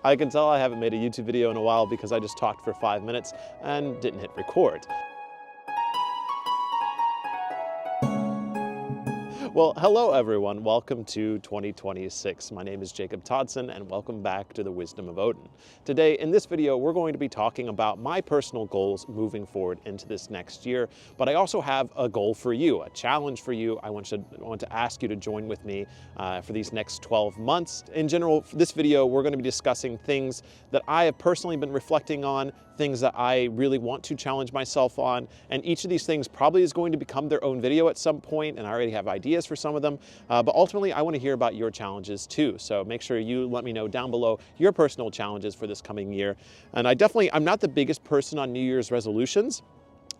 I can tell I haven't made a YouTube video in a while because I just talked for 5 minutes and didn't hit record. Well, hello everyone, welcome to 2026. My name is Jacob Toddson and welcome back to the Wisdom of Odin. Today in this video we're going to be talking about my personal goals moving forward into this next year, but I also have a goal for you, a challenge for you. I want to ask you to join with me for these next 12 months. In general, for this video we're going to be discussing things that I have personally been reflecting on, things that I really want to challenge myself on, and each of these things probably is going to become their own video at some point, and I already have ideas for some of them, but ultimately I want to hear about your challenges too. So make sure you let me know down below your personal challenges for this coming year. And I'm not the biggest person on New Year's resolutions.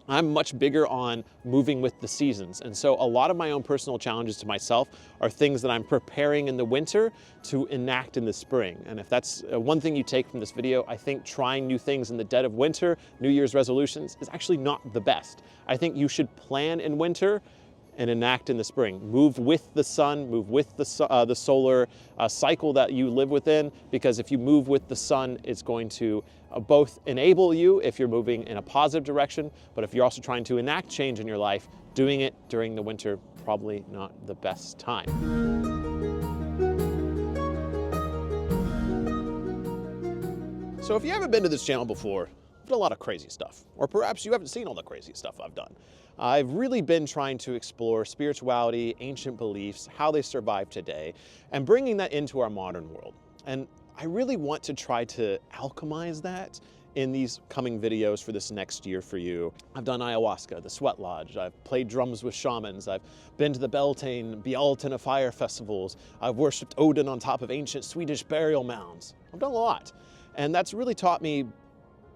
I'm much bigger on moving with the seasons. And so a lot of my own personal challenges to myself are things that I'm preparing in the winter to enact in the spring. And if that's one thing you take from this video, I think trying new things in the dead of winter, New Year's resolutions, is actually not the best. I think you should plan in winter and enact in the spring. Move with the sun, move with the solar cycle that you live within, because if you move with the sun, it's going to both enable you if you're moving in a positive direction, but if you're also trying to enact change in your life, doing it during the winter, probably not the best time. So if you haven't been to this channel before, I've done a lot of crazy stuff, or perhaps you haven't seen all the crazy stuff I've done. I've really been trying to explore spirituality, ancient beliefs, how they survive today, and bringing that into our modern world. And I really want to try to alchemize that in these coming videos for this next year for you. I've done ayahuasca, the sweat lodge, I've played drums with shamans, I've been to the Beltane, Bjaltane fire festivals, I've worshipped Odin on top of ancient Swedish burial mounds. I've done a lot. And that's really taught me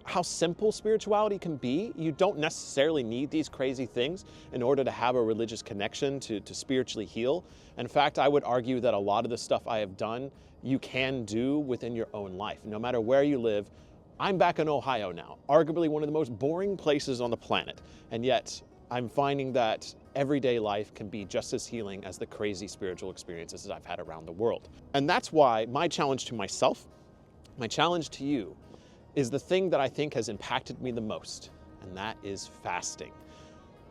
how simple spirituality can be. You don't necessarily need these crazy things in order to have a religious connection to spiritually heal. In fact, I would argue that a lot of the stuff I have done, you can do within your own life, no matter where you live. I'm back in Ohio now, arguably one of the most boring places on the planet. And yet I'm finding that everyday life can be just as healing as the crazy spiritual experiences I've had around the world. And that's why my challenge to myself, my challenge to you, is the thing that I think has impacted me the most, and that is fasting.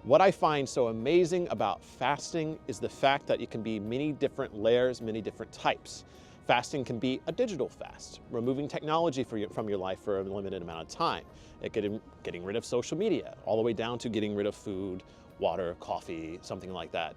What I find so amazing about fasting is the fact that it can be many different layers, many different types. Fasting can be a digital fast, removing technology from your life for a limited amount of time. It could be getting rid of social media, all the way down to getting rid of food, water, coffee, something like that,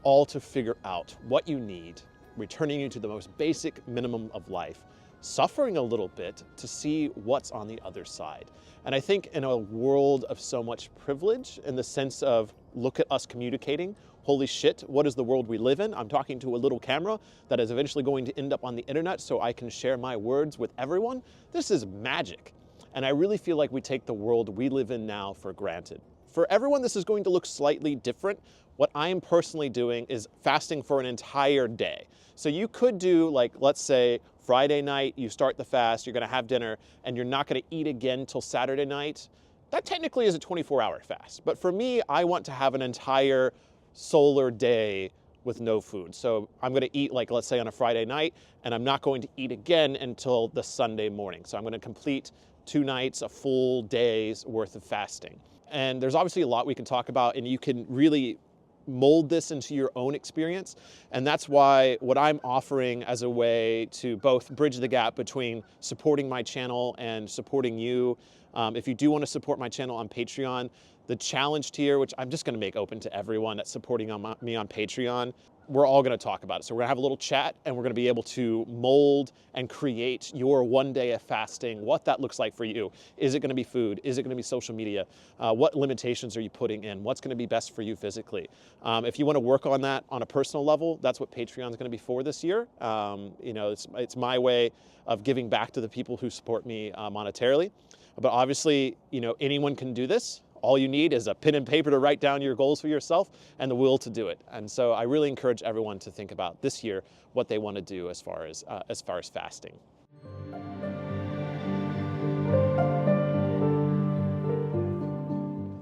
all to figure out what you need, returning you to the most basic minimum of life, suffering a little bit to see what's on the other side. And I think in a world of so much privilege, in the sense of, look at us communicating, holy shit, what is the world we live in? I'm talking to a little camera that is eventually going to end up on the internet so I can share my words with everyone. This is magic. And I really feel like we take the world we live in now for granted. For everyone, this is going to look slightly different. What I am personally doing is fasting for an entire day. So you could do, like, let's say Friday night, you start the fast, you're gonna have dinner, and you're not gonna eat again till Saturday night. That technically is a 24-hour fast. But for me, I want to have an entire solar day with no food. So I'm gonna eat, like, let's say on a Friday night, and I'm not going to eat again until the Sunday morning. So I'm gonna complete 2 nights, a full day's worth of fasting. And there's obviously a lot we can talk about, and you can really mold this into your own experience. And that's why what I'm offering as a way to both bridge the gap between supporting my channel and supporting you. If you do want to support my channel on Patreon, the challenge tier, which I'm just going to make open to everyone that's supporting me on Patreon, we're all going to talk about it. So we're going to have a little chat, and we're going to be able to mold and create your one day of fasting, what that looks like for you. Is it going to be food? Is it going to be social media? What limitations are you putting in? What's going to be best for you physically? If you want to work on that on a personal level, that's what Patreon is going to be for this year. You know, it's my way of giving back to the people who support me monetarily. But obviously, you know, anyone can do this. All you need is a pen and paper to write down your goals for yourself and the will to do it. And so I really encourage everyone to think about this year what they want to do as far as fasting.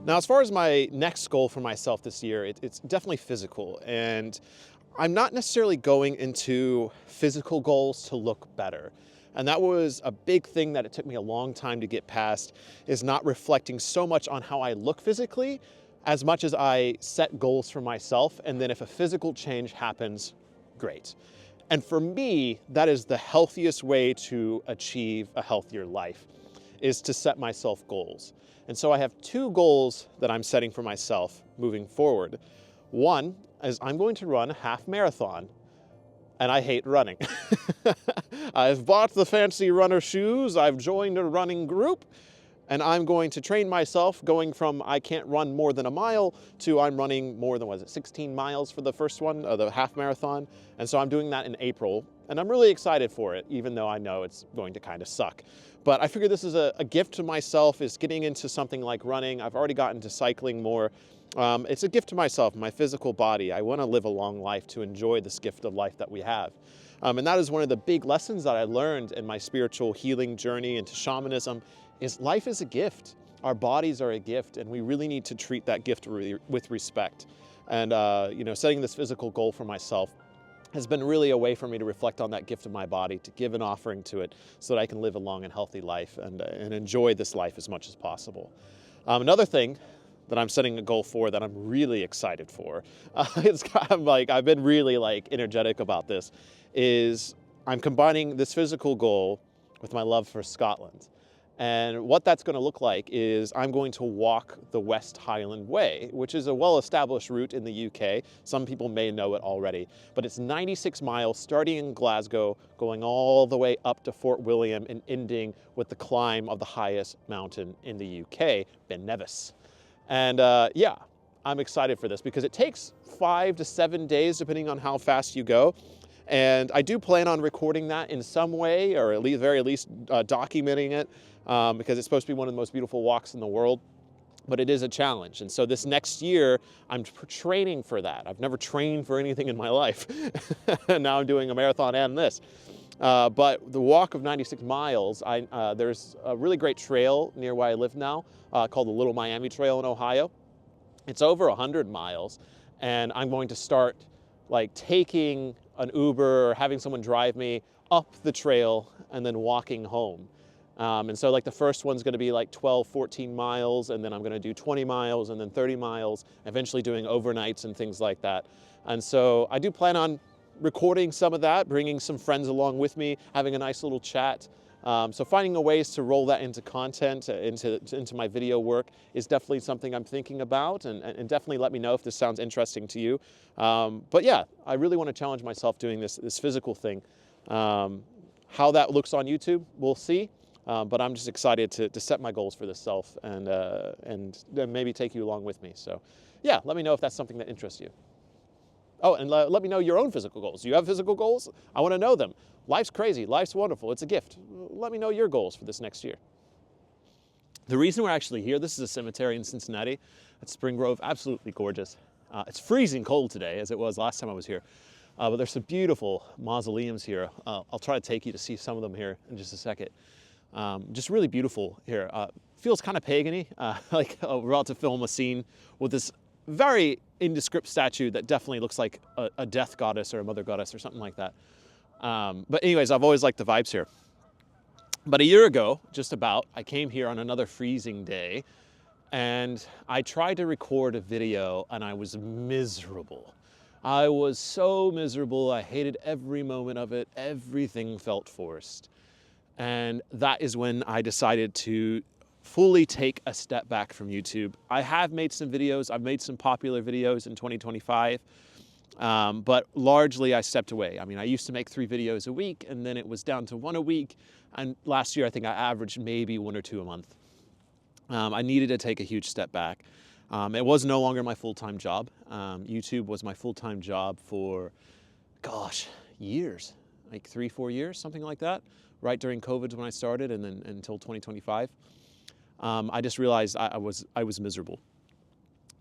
Now, as far as my next goal for myself this year, it's definitely physical. And I'm not necessarily going into physical goals to look better. And that was a big thing that it took me a long time to get past, is not reflecting so much on how I look physically as much as I set goals for myself. And then if a physical change happens, great. And for me, that is the healthiest way to achieve a healthier life, is to set myself goals. And so I have 2 goals that I'm setting for myself moving forward. One is I'm going to run a half marathon, and I hate running. I've bought the fancy runner shoes, I've joined a running group, and I'm going to train myself going from I can't run more than a mile to I'm running more than, 16 miles for the first one, the half marathon. And so I'm doing that in April, and I'm really excited for it, even though I know it's going to kind of suck. But I figure this is a gift to myself, is getting into something like running. I've already gotten to cycling more. It's a gift to myself, my physical body. I want to live a long life to enjoy this gift of life that we have. And that is one of the big lessons that I learned in my spiritual healing journey into shamanism, is life is a gift. Our bodies are a gift, and we really need to treat that gift with respect. And setting this physical goal for myself has been really a way for me to reflect on that gift of my body, to give an offering to it so that I can live a long and healthy life and enjoy this life as much as possible. Another thing that I'm setting a goal for that I'm really excited for, I've been really energetic about this, is I'm combining this physical goal with my love for Scotland. And what that's going to look like is I'm going to walk the West Highland Way, which is a well-established route in the UK. Some people may know it already, but it's 96 miles starting in Glasgow, going all the way up to Fort William and ending with the climb of the highest mountain in the UK, Ben Nevis. And I'm excited for this because it takes 5 to 7 days depending on how fast you go. And I do plan on recording that in some way, or at least, very least documenting it, because it's supposed to be one of the most beautiful walks in the world, but it is a challenge. And so this next year, I'm training for that. I've never trained for anything in my life. And now I'm doing a marathon and this. But the walk of 96 miles, there's a really great trail near where I live now called the Little Miami Trail in Ohio. It's over 100 miles, and I'm going to start taking an Uber or having someone drive me up the trail and then walking home. And so the first one's going to be 12, 14 miles, and then I'm going to do 20 miles and then 30 miles, eventually doing overnights and things like that. And so I do plan on recording some of that, bringing some friends along with me, having a nice little chat. So finding a ways to roll that into content, into my video work is definitely something I'm thinking about, and definitely let me know if this sounds interesting to you. But yeah, I really want to challenge myself doing this physical thing. How that looks on YouTube, we'll see. But I'm just excited to set my goals for this self and maybe take you along with me. So yeah, let me know if that's something that interests you. Oh, and let me know your own physical goals. Do you have physical goals? I want to know them. Life's crazy. Life's wonderful. It's a gift. Let me know your goals for this next year. The reason we're actually here, this is a cemetery in Cincinnati at Spring Grove. Absolutely gorgeous. It's freezing cold today, as it was last time I was here. But there's some beautiful mausoleums here. I'll try to take you to see some of them here in just a second. Just really beautiful here. Feels kind of pagan-y, we're about to film a scene with this very indescript statue that definitely looks like a death goddess or a mother goddess or something like that. But anyways, I've always liked the vibes here. But a year ago, I came here on another freezing day, and I tried to record a video, and I was miserable. I was so miserable. I hated every moment of it. Everything felt forced. And that is when I decided to fully take a step back from YouTube. I have made some videos. I've made some popular videos in 2025, but largely I stepped away. I mean, I used to make 3 videos a week, and then it was down to 1 a week. And last year, I think I averaged maybe 1 or 2 a month. I needed to take a huge step back. It was no longer my full-time job. YouTube was my full-time job for, years, 3, 4 years, something like that. Right during COVID when I started, and then until 2025. I just realized I was miserable.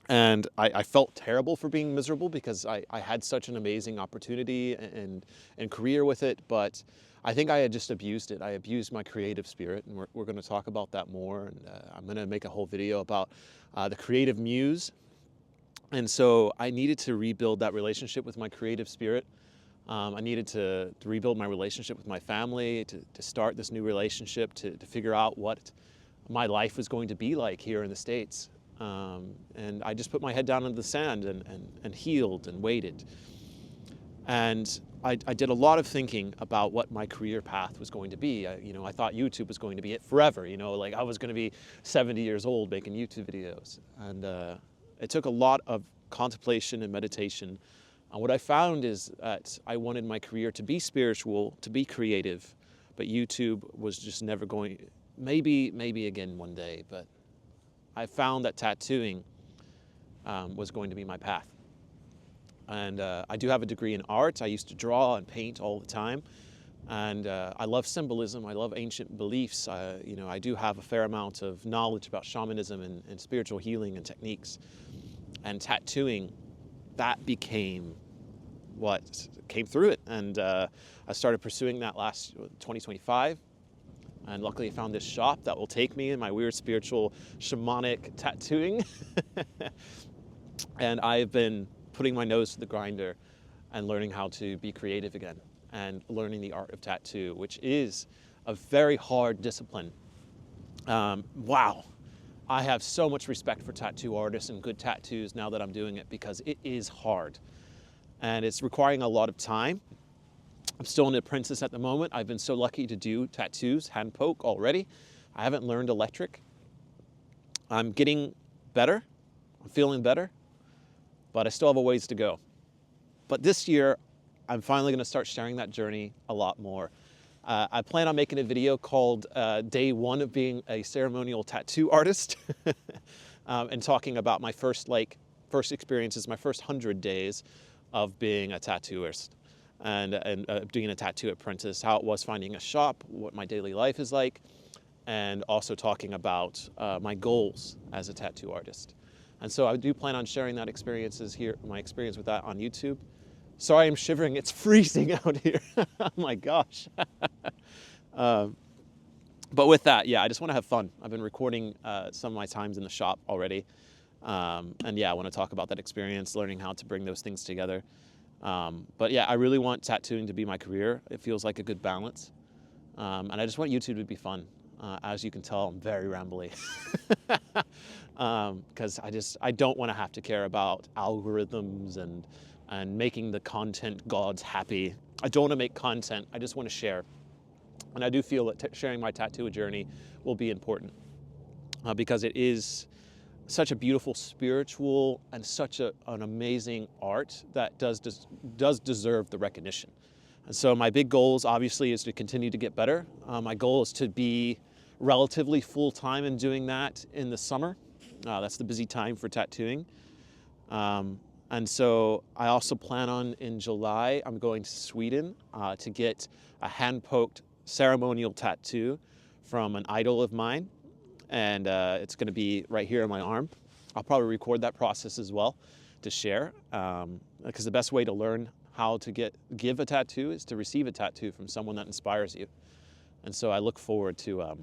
And I felt terrible for being miserable because I had such an amazing opportunity and career with it, but I think I had just abused it. I abused my creative spirit, and we're going to talk about that more. And I'm going to make a whole video about the creative muse. And so I needed to rebuild that relationship with my creative spirit. I needed to rebuild my relationship with my family, to start this new relationship, to figure out what my life was going to be like here in the States. And I just put my head down into the sand and healed and waited. And I did a lot of thinking about what my career path was going to be. I thought YouTube was going to be it forever. Like I was going to be 70 years old making YouTube videos. And it took a lot of contemplation and meditation. And what I found is that I wanted my career to be spiritual, to be creative, but YouTube was just never going, maybe again one day, but I found that tattooing was going to be my path. And I do have a degree in art. I used to draw and paint all the time. And I love symbolism. I love ancient beliefs. I do have a fair amount of knowledge about shamanism and spiritual healing and techniques. And tattooing, that became what came through it. And I started pursuing that last 2025. And luckily I found this shop that will take me in my weird spiritual shamanic tattooing. And I've been putting my nose to the grinder and learning how to be creative again and learning the art of tattoo, which is a very hard discipline. Wow. I have so much respect for tattoo artists and good tattoos now that I'm doing it, because it is hard and it's requiring a lot of time. I'm still an apprentice at the moment. I've been so lucky to do tattoos, hand poke already. I haven't learned electric. I'm getting better. I'm feeling better, but I still have a ways to go. But this year, I'm finally going to start sharing that journey a lot more. I plan on making a video called Day 1 of Being a Ceremonial Tattoo Artist and talking about my first experiences, my first 100 days of being a tattooist and being a tattoo apprentice, how it was finding a shop, what my daily life is like, and also talking about my goals as a tattoo artist. And so I do plan on sharing that my experience with that on YouTube. Sorry, I'm shivering. It's freezing out here. Oh my gosh. But with that, yeah, I just want to have fun. I've been recording some of my times in the shop already. And yeah, I want to talk about that experience, learning how to bring those things together. But yeah, I really want tattooing to be my career. It feels like a good balance. And I just want YouTube to be fun. As you can tell, I'm very rambly. Because I don't want to have to care about algorithms and making the content gods happy. I don't want to make content. I just want to share. And I do feel that sharing my tattoo journey will be important because it is such a beautiful spiritual and such an amazing art that does deserve the recognition. And so my big goals obviously is to continue to get better. My goal is to be relatively full-time in doing that in the summer. That's the busy time for tattooing. And so I also plan on, in July, I'm going to Sweden to get a hand-poked ceremonial tattoo from an idol of mine. And it's going to be right here on my arm. I'll probably record that process as well to share, because the best way to learn how to give a tattoo is to receive a tattoo from someone that inspires you. And so I look forward to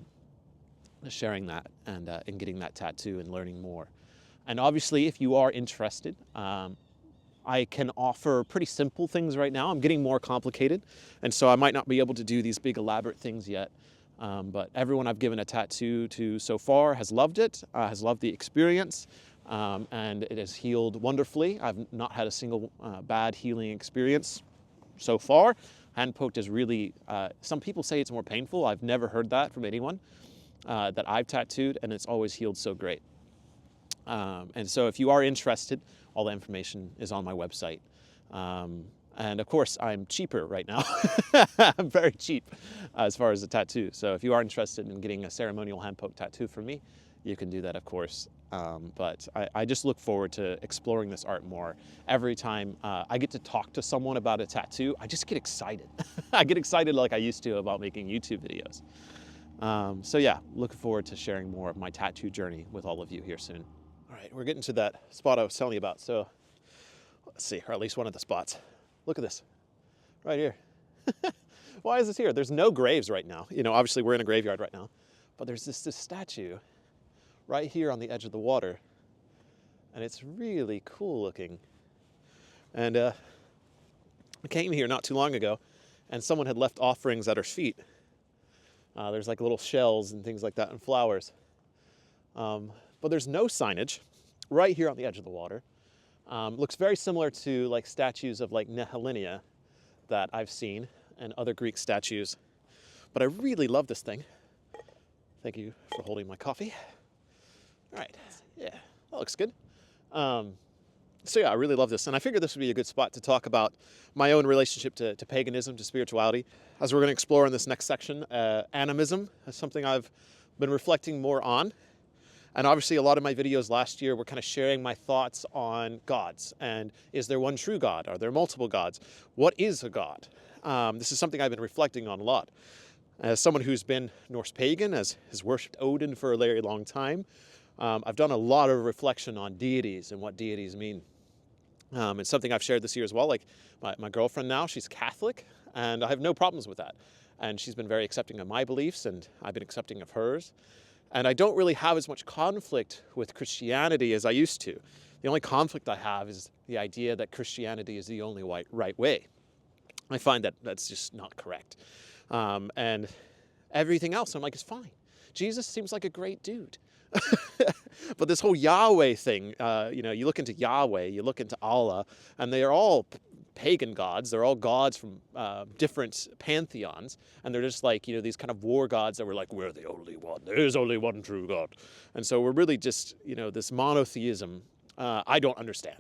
sharing that and getting that tattoo and learning more. And obviously, if you are interested, I can offer pretty simple things right now. I'm getting more complicated, and so I might not be able to do these big elaborate things yet. But everyone I've given a tattoo to so far has loved it, has loved the experience, and it has healed wonderfully. I've not had a single bad healing experience so far. Hand poked is really, some people say it's more painful. I've never heard that from anyone that I've tattooed, and it's always healed so great. And so if you are interested, all the information is on my website. And of course, I'm cheaper right now. I'm very cheap as far as the tattoo. So if you are interested in getting a ceremonial hand-poke tattoo from me, you can do that, of course. But I just look forward to exploring this art more. Every time I get to talk to someone about a tattoo, I just get excited. I get excited like I used to about making YouTube videos. So yeah, looking forward to sharing more of my tattoo journey with all of you here soon. All right, we're getting to that spot I was telling you about. So let's see, or at least one of the spots. Look at this, right here. Why is this here? There's no graves right now. Obviously we're in a graveyard right now, but there's this statue right here on the edge of the water, and it's really cool looking. And I came here not too long ago, and someone had left offerings at her feet. There's like little shells and things like that and flowers. But there's no signage right here on the edge of the water. Looks very similar to like statues of like Nehelenia that I've seen and other Greek statues. But I really love this thing. Thank you for holding my coffee. All right, yeah, that looks good. So yeah, I really love this. And I figured this would be a good spot to talk about my own relationship to paganism, to spirituality. As we're going to explore in this next section, animism is something I've been reflecting more on. And obviously a lot of my videos last year were kind of sharing my thoughts on gods. And is there one true God? Are there multiple gods? What is a god? This is something I've been reflecting on a lot. As someone who's been Norse Pagan, has worshipped Odin for a very long time, I've done a lot of reflection on deities and what deities mean. It's something I've shared this year as well. Like my girlfriend now, she's Catholic, and I have no problems with that. And she's been very accepting of my beliefs, and I've been accepting of hers. And I don't really have as much conflict with Christianity as I used to. The only conflict I have is the idea that Christianity is the only right way. I find that that's just not correct. And everything else, I'm like, it's fine. Jesus seems like a great dude. But this whole Yahweh thing, you look into Yahweh, you look into Allah, and they are all pagan gods. They're all gods from different pantheons, and they're just like, these kind of war gods that were like, we're the only one. There is only one true God. And so we're really just, this monotheism, I don't understand.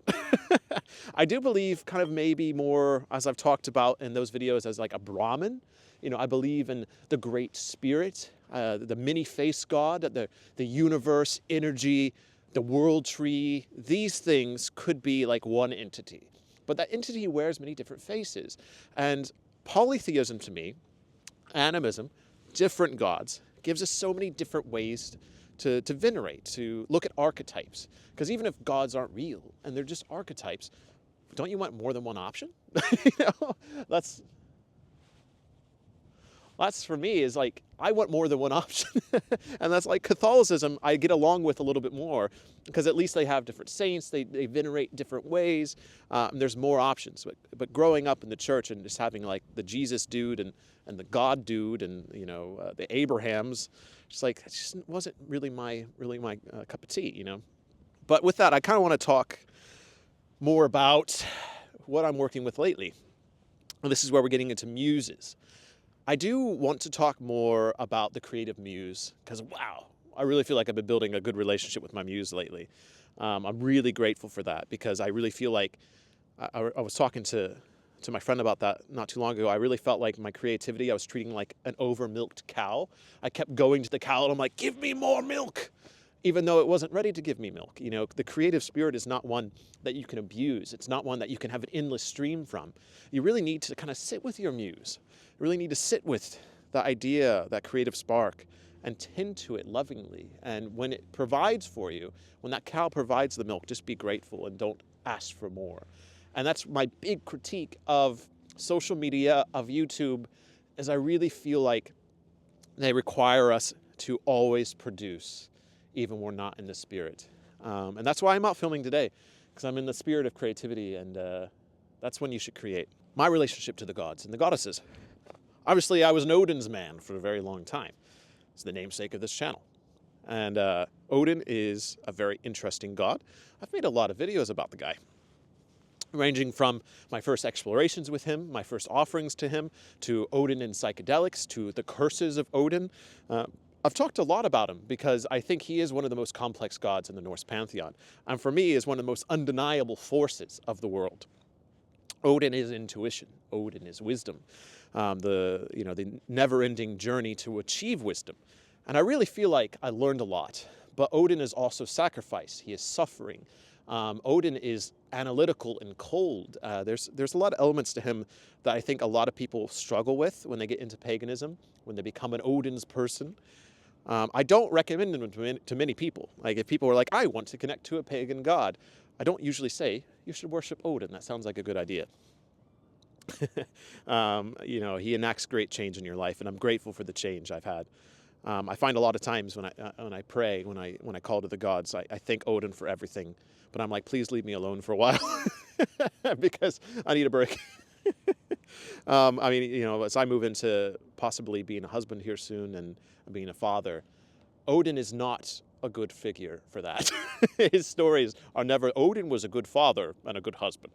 I do believe kind of maybe more, as I've talked about in those videos, as like a Brahmin. I believe in the Great Spirit, the many-faced God, the universe, energy, the world tree. These things could be like one entity. But that entity wears many different faces. And polytheism to me, animism, different gods, gives us so many different ways to venerate, to look at archetypes. Because even if gods aren't real and they're just archetypes, don't you want more than one option? That's for me is like, I want more than one option. And that's like Catholicism, I get along with a little bit more because at least they have different saints, they venerate different ways, and there's more options. But growing up in the church and just having like the Jesus dude and the God dude and, the Abrahams, just like, it just wasn't really my cup of tea, But with that, I kind of want to talk more about what I'm working with lately. And this is where we're getting into muses. I do want to talk more about the creative muse because, wow, I really feel like I've been building a good relationship with my muse lately. I'm really grateful for that because I really feel like I was talking to my friend about that not too long ago. I really felt like my creativity, I was treating like an over-milked cow. I kept going to the cow and I'm like, give me more milk, even though it wasn't ready to give me milk. The creative spirit is not one that you can abuse. It's not one that you can have an endless stream from. You really need to kind of sit with your muse. You really need to sit with the idea, that creative spark, and tend to it lovingly. And when it provides for you, when that cow provides the milk, just be grateful and don't ask for more. And that's my big critique of social media, of YouTube, is I really feel like they require us to always produce, even when we're not in the spirit. And that's why I'm out filming today, because I'm in the spirit of creativity, and that's when you should create. My relationship to the gods and the goddesses. Obviously, I was an Odin's man for a very long time. It's the namesake of this channel. And Odin is a very interesting god. I've made a lot of videos about the guy, ranging from my first explorations with him, my first offerings to him, to Odin and psychedelics, to the curses of Odin. I've talked a lot about him because I think he is one of the most complex gods in the Norse pantheon. And for me, is one of the most undeniable forces of the world. Odin is intuition. Odin is wisdom. The never-ending journey to achieve wisdom. And I really feel like I learned a lot. But Odin is also sacrifice. He is suffering. Odin is analytical and cold. There's a lot of elements to him that I think a lot of people struggle with when they get into paganism, when they become an Odin's person. I don't recommend them to many people. Like if people are like, I want to connect to a pagan god, I don't usually say, you should worship Odin. That sounds like a good idea. He enacts great change in your life, and I'm grateful for the change I've had. I find a lot of times when I pray, when I call to the gods, I thank Odin for everything, but I'm like, please leave me alone for a while because I need a break. I mean, you know, as I move into possibly being a husband here soon and being a father, Odin is not a good figure for that. His stories are never, Odin was a good father and a good husband.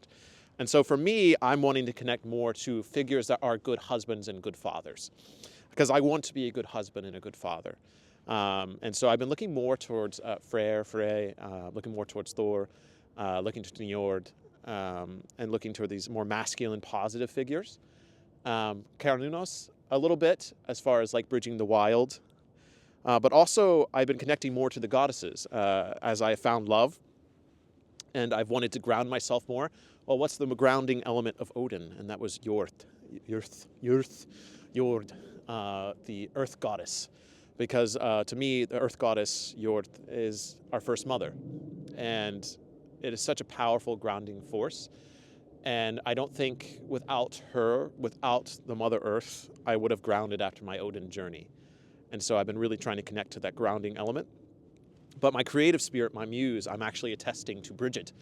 And so for me, I'm wanting to connect more to figures that are good husbands and good fathers, because I want to be a good husband and a good father. And so I've been looking more towards Frey, looking more towards Thor, looking to Njord, and looking toward these more masculine, positive figures. Karnunos a little bit, as far as like bridging the wild. But also, I've been connecting more to the goddesses as I found love, and I've wanted to ground myself more. Well, what's the grounding element of Odin? And that was Jord, the earth goddess. Because to me, the earth goddess, Jord, is our first mother. And it is such a powerful grounding force. And I don't think without her, without the Mother Earth, I would have grounded after my Odin journey. And so I've been really trying to connect to that grounding element. But my creative spirit, my muse, I'm actually attesting to Bridget,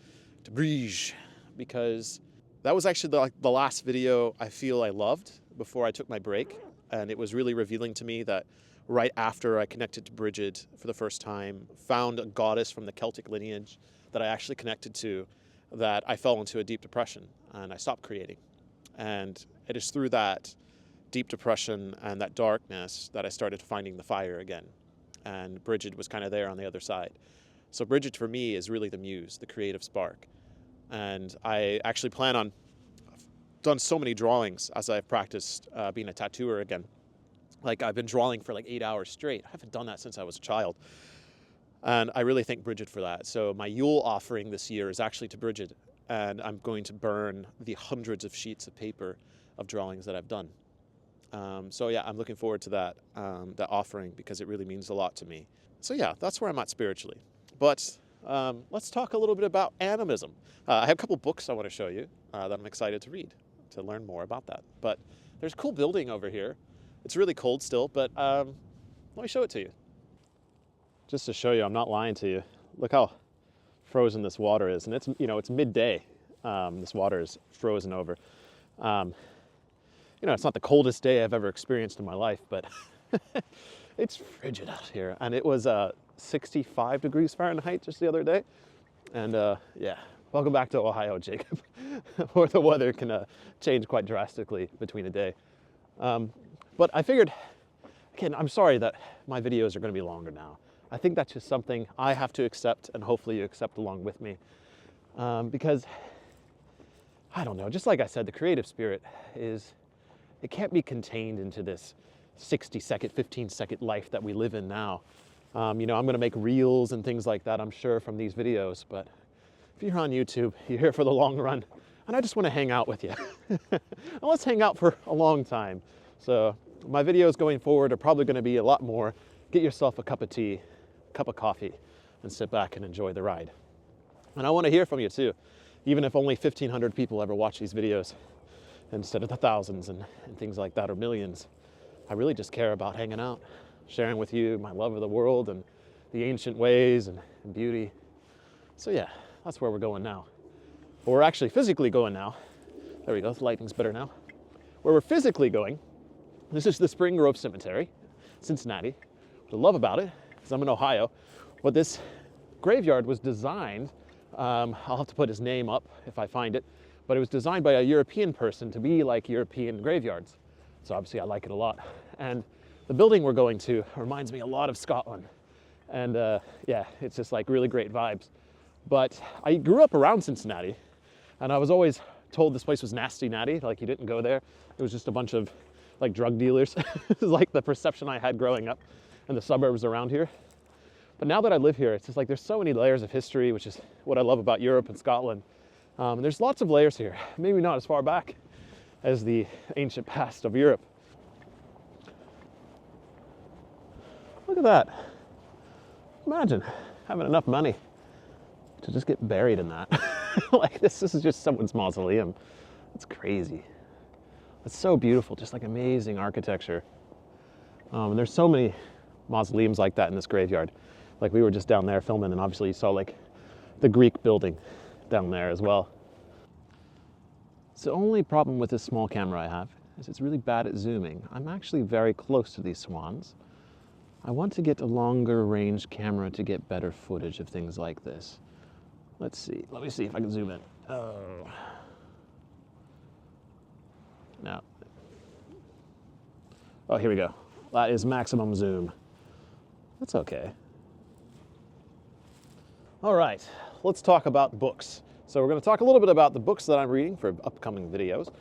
to Brige, because that was actually the last video I feel I loved before I took my break. And it was really revealing to me that right after I connected to Bridget for the first time, found a goddess from the Celtic lineage that I actually connected to, that I fell into a deep depression and I stopped creating. And it is through that deep depression and that darkness that I started finding the fire again. And Bridget was kind of there on the other side. So Bridget for me is really the muse, the creative spark. And I actually plan on, I've done so many drawings as I've practiced being a tattooer again. Like I've been drawing for like 8 hours straight. I haven't done that since I was a child. And I really thank Bridget for that. So my Yule offering this year is actually to Bridget. And I'm going to burn the hundreds of sheets of paper of drawings that I've done. So yeah, I'm looking forward to that offering because it really means a lot to me. So yeah, that's where I'm at spiritually. But let's talk a little bit about animism. I have a couple books I want to show you that I'm excited to read, to learn more about that. But there's a cool building over here. It's really cold still, but let me show it to you. Just to show you, I'm not lying to you. Look how frozen this water is. And it's, you know, it's midday. This water is frozen over. You know, it's not the coldest day I've ever experienced in my life, but it's frigid out here. And it was 65 degrees Fahrenheit just the other day. And yeah, welcome back to Ohio, Jacob, where the weather can change quite drastically between a day. But I figured, again, I'm sorry that my videos are going to be longer now. I think that's just something I have to accept, and hopefully you accept along with me. Because, I don't know, just like I said, the creative spirit is, it can't be contained into this 60-second, 15-second life that we live in now. You know, I'm going to make reels and things like that, I'm sure, from these videos. But if you're on YouTube, you're here for the long run. And I just want to hang out with you. And let's hang out for a long time. So my videos going forward are probably going to be a lot more. Get yourself a cup of tea, cup of coffee, and sit back and enjoy the ride. And I want to hear from you too, even if only 1,500 people ever watch these videos instead of the thousands and things like that, or millions. I really just care about hanging out, sharing with you my love of the world and the ancient ways and beauty. So yeah, that's where we're going now. Where we're actually physically going now, there we go, the lighting's better now. Where we're physically going, this is the Spring Grove Cemetery, Cincinnati. What I love about it is I'm in Ohio, but this graveyard was designed, I'll have to put his name up if I find it, but it was designed by a European person to be like European graveyards. So obviously I like it a lot. And the building we're going to reminds me a lot of Scotland. And yeah, it's just like really great vibes. But I grew up around Cincinnati, and I was always told this place was nasty natty, like you didn't go there. It was just a bunch of like drug dealers. It was like the perception I had growing up in the suburbs around here. But now that I live here, it's just like there's so many layers of history, which is what I love about Europe and Scotland. There's lots of layers here, maybe not as far back as the ancient past of Europe. Look at that. Imagine having enough money to just get buried in that. Like this is just someone's mausoleum. It's crazy. It's so beautiful, just like amazing architecture. And there's so many mausoleums like that in this graveyard. Like we were just down there filming, and obviously you saw like the Greek building down there as well. So the only problem with this small camera I have is it's really bad at zooming. I'm actually very close to these swans. I want to get a longer range camera to get better footage of things like this. Let's see. Let me see if I can zoom in. Oh. No. Oh, here we go. That is maximum zoom. That's okay. All right, let's talk about books. So we're going to talk a little bit about the books that I'm reading for upcoming videos,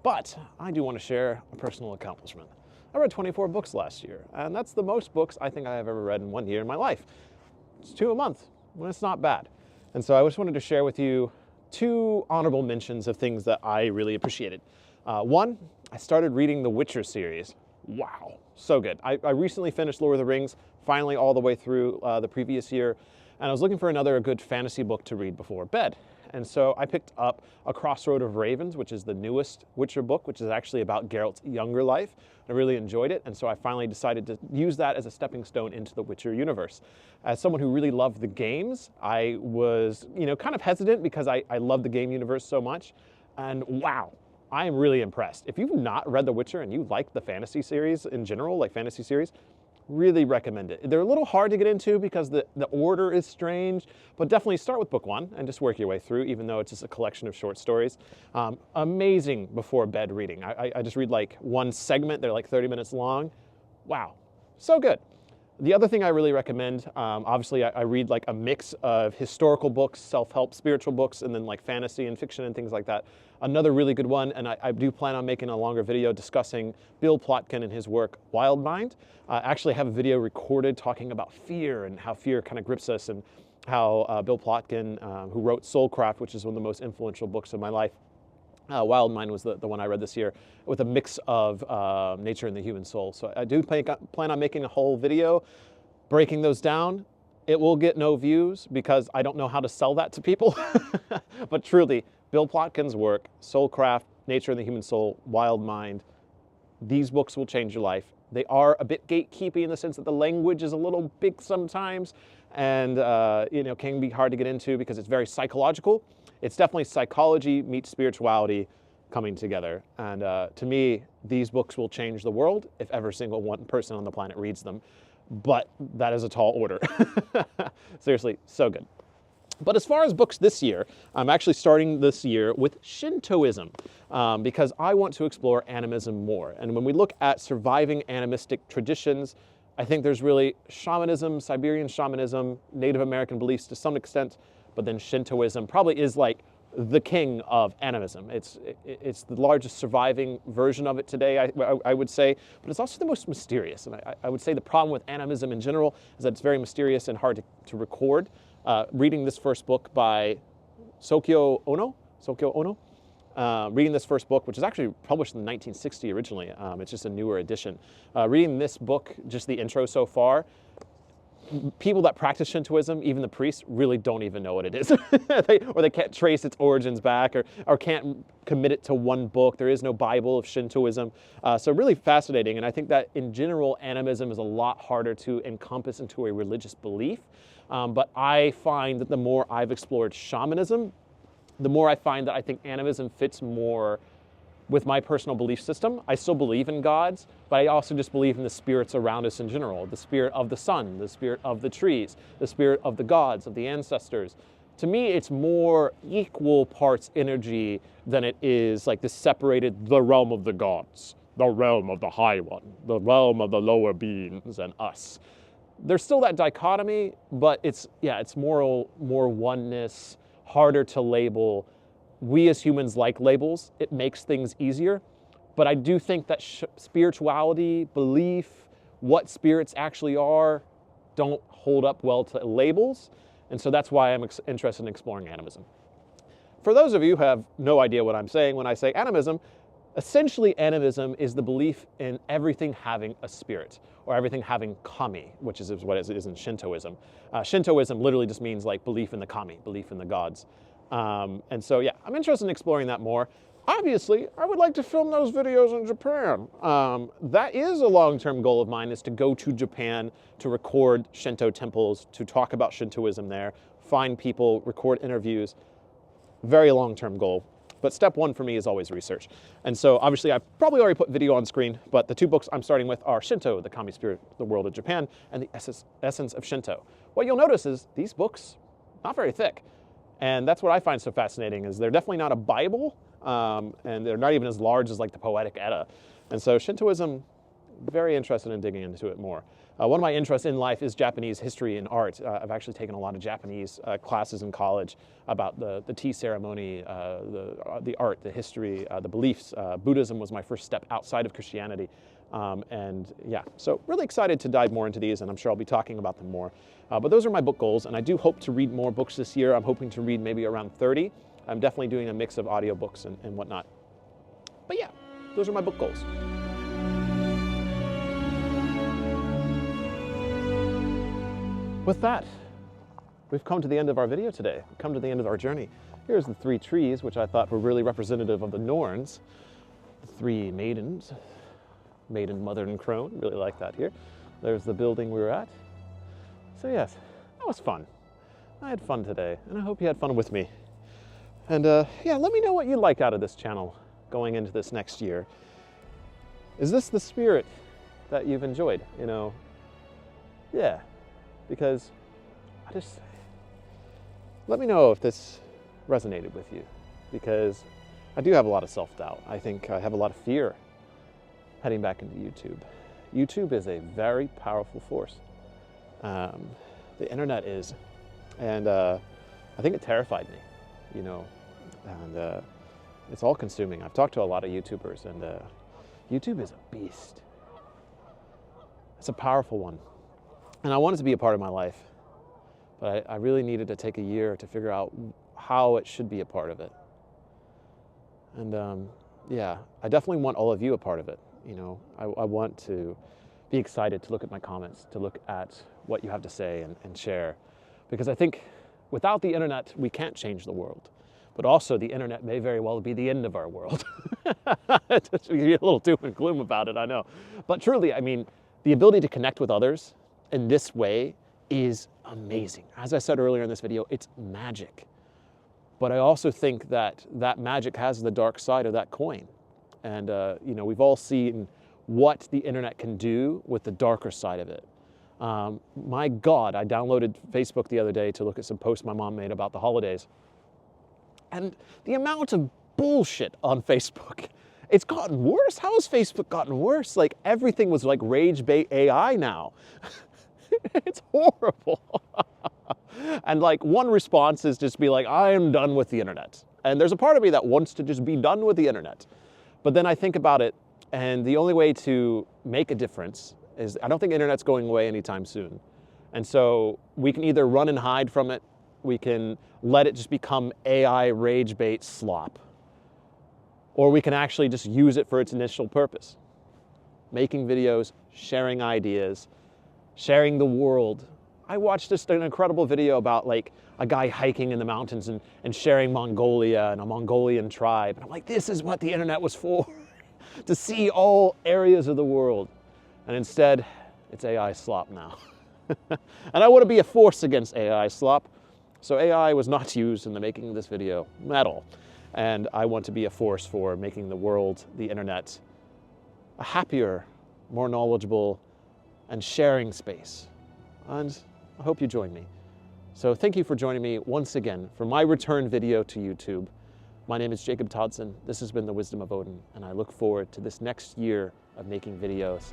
but I do want to share a personal accomplishment. I read 24 books last year, and that's the most books I think I have ever read in 1 year in my life. It's 2 a month, and it's not bad. And so I just wanted to share with you 2 honorable mentions of things that I really appreciated. One, I started reading the Witcher series. Wow, so good. I recently finished Lord of the Rings, finally all the way through the previous year, and I was looking for another good fantasy book to read before bed. And so I picked up A Crossroad of Ravens, which is the newest Witcher book, which is actually about Geralt's younger life. I really enjoyed it, and so I finally decided to use that as a stepping stone into the Witcher universe. As someone who really loved the games, I was, kind of hesitant because I love the game universe so much. And wow, I am really impressed. If you've not read The Witcher and you like the fantasy series in general, like fantasy series, really recommend it. They're a little hard to get into because the order is strange, but definitely start with book 1 and just work your way through, even though it's just a collection of short stories. Amazing before bed reading. I just read like one segment, they're like 30 minutes long. Wow, so good. The other thing I really recommend, obviously I read like a mix of historical books, self-help, spiritual books, and then like fantasy and fiction and things like that. Another really good one, and I do plan on making a longer video discussing Bill Plotkin and his work, Wild Mind. I actually have a video recorded talking about fear and how fear kind of grips us, and how Bill Plotkin, who wrote Soulcraft, which is one of the most influential books of my life, Wild Mind was the one I read this year, with a mix of nature and the human soul. So I do plan on making a whole video breaking those down. It will get no views because I don't know how to sell that to people. But truly, Bill Plotkin's work, Soulcraft, Nature and the Human Soul, Wild Mind, these books will change your life. They are a bit gatekeepy in the sense that the language is a little big sometimes, and can be hard to get into because it's very psychological. It's definitely psychology meets spirituality coming together. And to me, these books will change the world if every single one person on the planet reads them. But that is a tall order. Seriously, so good. But as far as books this year, I'm actually starting this year with Shintoism because I want to explore animism more. And when we look at surviving animistic traditions, I think there's really shamanism, Siberian shamanism, Native American beliefs to some extent, but then Shintoism probably is like the king of animism. It's the largest surviving version of it today, I would say, but it's also the most mysterious. And I would say the problem with animism in general is that it's very mysterious and hard to record. Reading this first book by Sokyo Ono, reading this first book, which is actually published in 1960 originally, it's just a newer edition. Reading this book, just the intro so far, people that practice Shintoism, even the priests, really don't even know what it is. they can't trace its origins back or can't commit it to one book. There is no Bible of Shintoism. So really fascinating. And I think that in general, animism is a lot harder to encompass into a religious belief. But I find that the more I've explored shamanism, the more I find that I think animism fits more with my personal belief system. I still believe in gods, but I also just believe in the spirits around us in general, the spirit of the sun, the spirit of the trees, the spirit of the gods, of the ancestors. To me, it's more equal parts energy than it is like this separated, the realm of the gods, the realm of the high one, the realm of the lower beings, and us. There's still that dichotomy, but it's more oneness, harder to label. We as humans like labels. It makes things easier. But I do think that spirituality, belief, what spirits actually are, don't hold up well to labels. And so that's why I'm interested in exploring animism. For those of you who have no idea what I'm saying when I say animism, essentially animism is the belief in everything having a spirit, or everything having kami, which is what it is in Shintoism. Shintoism literally just means like belief in the kami, belief in the gods. And so, yeah, I'm interested in exploring that more. Obviously, I would like to film those videos in Japan. That is a long-term goal of mine, is to go to Japan to record Shinto temples, to talk about Shintoism there, find people, record interviews. Very long-term goal. but step one for me is always research. And so obviously I've probably already put video on screen, but the two books I'm starting with are Shinto, the Kami Spirit, the World of Japan, and the Essence of Shinto. What you'll notice is these books, not very thick. And that's what I find so fascinating, is they're definitely not a Bible, and they're not even as large as like the Poetic Edda. And so Shintoism, very interested in digging into it more. One of my interests in life is Japanese history and art. I've actually taken a lot of Japanese classes in college about the tea ceremony, the art, the history, the beliefs. Buddhism was my first step outside of Christianity. And yeah, so really excited to dive more into these, and I'm sure I'll be talking about them more. But those are my book goals, and I do hope to read more books this year. I'm hoping to read maybe around 30. I'm definitely doing a mix of audiobooks and whatnot. But yeah, those are my book goals. With that, we've come to the end of our video today. We've come to the end of our journey. Here's the 3 trees, which I thought were really representative of the Norns. The 3 maidens, maiden, mother, and crone. Really like that here. There's the building we were at. So yes, that was fun. I had fun today, and I hope you had fun with me. And yeah, let me know what you like out of this channel going into this next year. Is this the spirit that you've enjoyed? You know, yeah. Because let me know if this resonated with you, because I do have a lot of self-doubt. I think I have a lot of fear heading back into YouTube. YouTube is a very powerful force. The internet is, and I think it terrified me, you know, and it's all consuming. I've talked to a lot of YouTubers, and YouTube is a beast. It's a powerful one. And I wanted to be a part of my life, but I really needed to take a year to figure out how it should be a part of it. And yeah, I definitely want all of you a part of it. You know, I want to be excited to look at my comments, to look at what you have to say and share. Because I think without the internet, we can't change the world. But also the internet may very well be the end of our world. Just to be a little doom and gloom about it, I know. But truly, I mean, the ability to connect with others in this way is amazing. As I said earlier in this video, it's magic. But I also think that that magic has the dark side of that coin. And you know, we've all seen what the internet can do with the darker side of it. My God, I downloaded Facebook the other day to look at some posts my mom made about the holidays. And the amount of bullshit on Facebook, it's gotten worse. How has Facebook gotten worse? Like everything was like rage bait AI now. It's horrible. And like one response is just be like, I am done with the internet. And there's a part of me that wants to just be done with the internet. But then I think about it, and the only way to make a difference is, I don't think internet's going away anytime soon. And so we can either run and hide from it, we can let it just become AI rage bait slop, or we can actually just use it for its initial purpose. Making videos, sharing ideas, sharing the world. I watched just an incredible video about like a guy hiking in the mountains and sharing Mongolia and a Mongolian tribe. And I'm like, this is what the internet was for, to see all areas of the world. And instead, it's AI slop now. And I want to be a force against AI slop. So AI was not used in the making of this video at all. And I want to be a force for making the world, the internet, a happier, more knowledgeable, and sharing space. And I hope you join me. So thank you for joining me once again for my return video to YouTube. My name is Jacob Toddson. This has been the Wisdom of Odin, and I look forward to this next year of making videos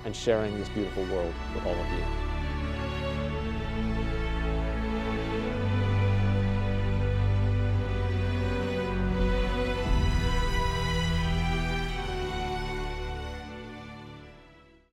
and sharing this beautiful world with all of you.